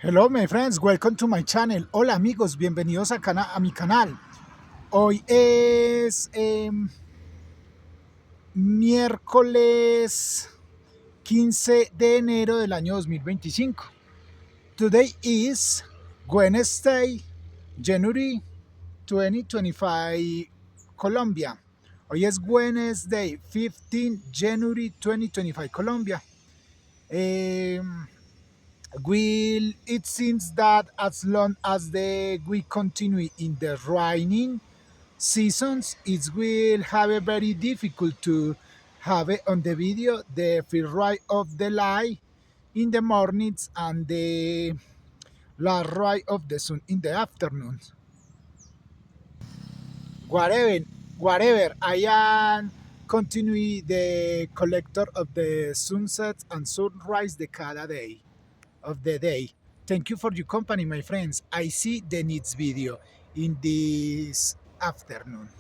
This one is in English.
Hello my friends, welcome to my channel. Hola amigos, bienvenidos a mi canal. Hoy es miércoles 15 de enero del año 2025. Today is Wednesday, January 2025, Colombia. Hoy es Wednesday 15 January 2025, Colombia. Will it seems that as long as we continue in the raining seasons, it will have a very difficult to have it on the video the first rise of the light in the mornings and the last rise of the sun in the afternoon. Whatever, whatever, I am continue the collector of the sunsets and sunrise the cada day of the day. Thank you for your company, my friends. I see the next video in this afternoon.